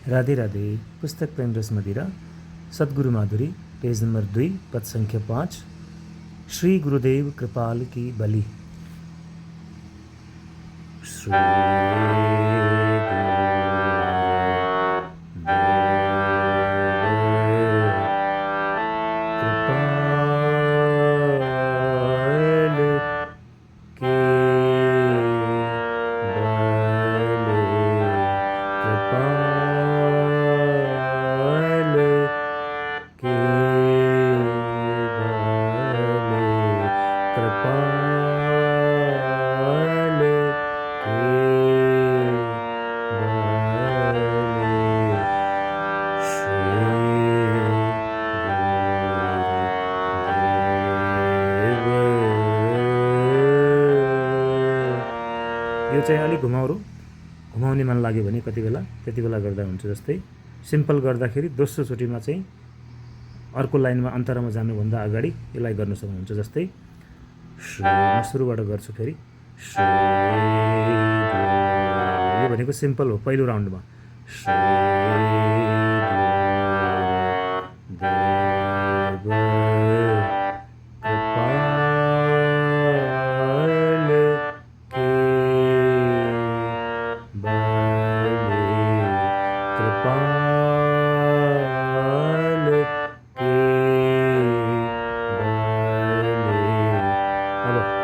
राधे राधे। पुस्तक प्रेम रस मदिरा, सद्गुरु माधुरी, पेज नंबर 2, पद संख्या 5। श्री गुरुदेव कृपाल की बलि। श्री यो चाहिँ अलिक घुमाउने मन लाग्यो भने कति बेला त्यति बेला गर्दा हुन्छ। जस्तै सिम्पल गर्दाखेरि दोस्रो चोटिमा चाहिँ अर्को लाइनमा अन्तरामा जानुभन्दा अगाडि यसलाई गर्न सक्नुहुन्छ। जस्तै म सुरुबाट गर्छु फेरि। यो भनेको सिम्पल हो पहिलो राउन्डमा।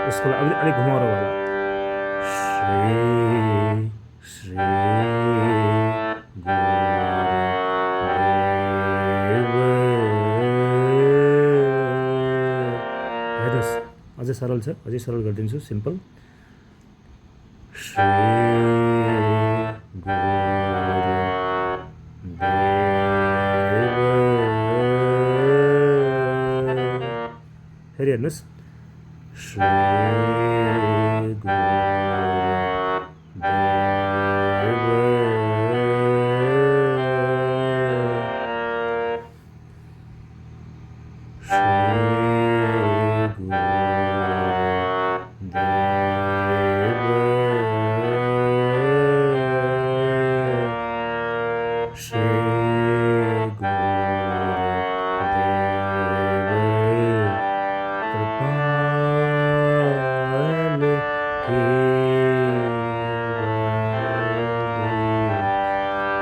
इसको अलिक घुमाउरो वाला। श्री हेर्नुहोस् अझै सरल छ, अझै सरल गरिदिन्छु। सिम्पल फेरि हेर्नुहोस्।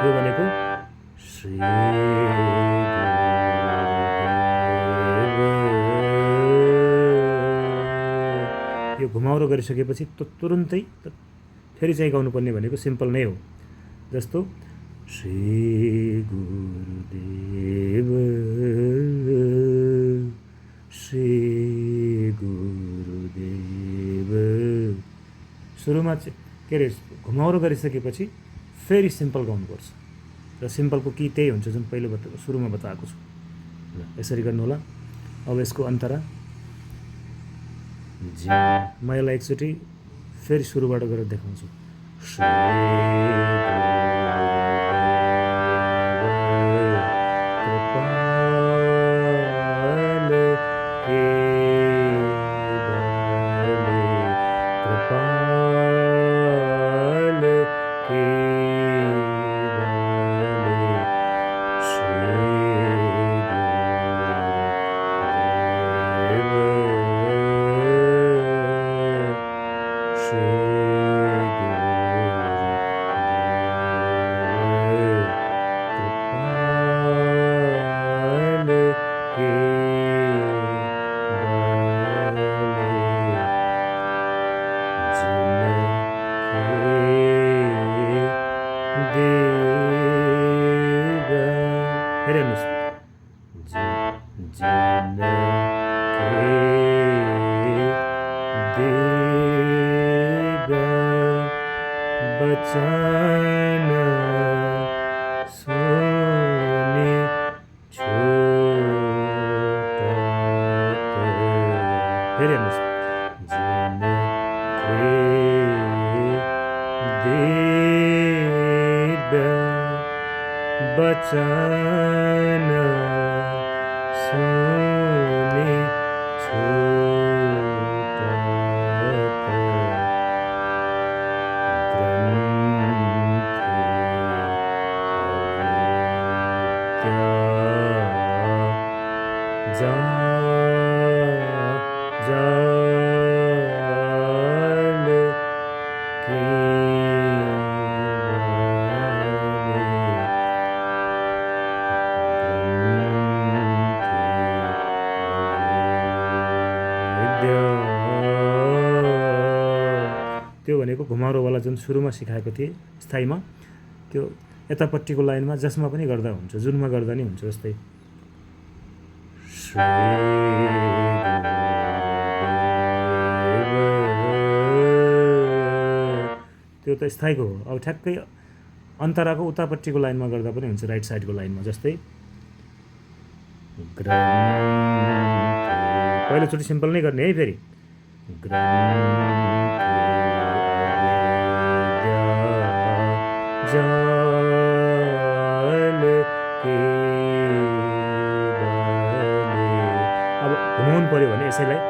यो भनेको श्री यो घुमाउरो गरिसकेपछि तुरुन्तै फेरि चाहिँ गाउनुपर्ने भनेको सिम्पल नै हो। जस्तो श्री गुरुदेव श्री गुरुदेव। सुरुमा के अरे घुमाउरो गरिसकेपछि फेरि सिम्पल गाउनुपर्छ र सिम्पलको की त्यही हुन्छ जुन पहिले सुरुमा बताएको छु। ल यसरी गर्नु होला। अब यसको अन्तरा म यसलाई एकचोटि फेरि सुरुबाट गरेर देखाउँछु। फेरि हेर्नुहोस्। बचन सुने छोटा। फेरि हेर्नुहोस्। बचन सुने छोटा ग्रंथि त्यो भनेको घुमाउरोवाला जुन सुरुमा सिकाएको थिएँ स्थायीमा, त्यो यतापट्टिको लाइनमा जसमा पनि गर्दा हुन्छ, जुनमा गर्दा नि हुन्छ। जस्तै त्यो त स्थायीको हो। अब ठ्याक्कै अन्तराको उतापट्टिको लाइनमा गर्दा पनि हुन्छ, राइट साइडको लाइनमा। जस्तै पहिलोचोटि सिम्पल नै गर्ने है। फेरि अब घुमाउनु पऱ्यो भने यसैलाई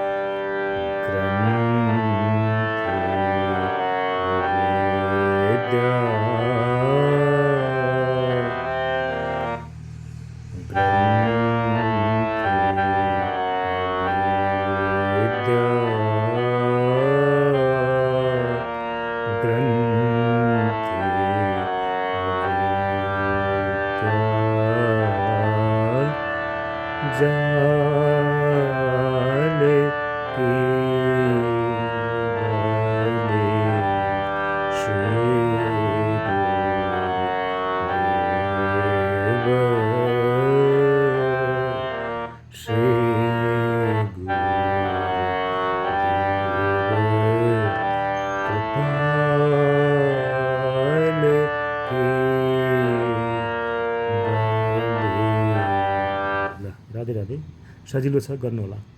राधे राधे। सजिलो छ, गर्नुहोला।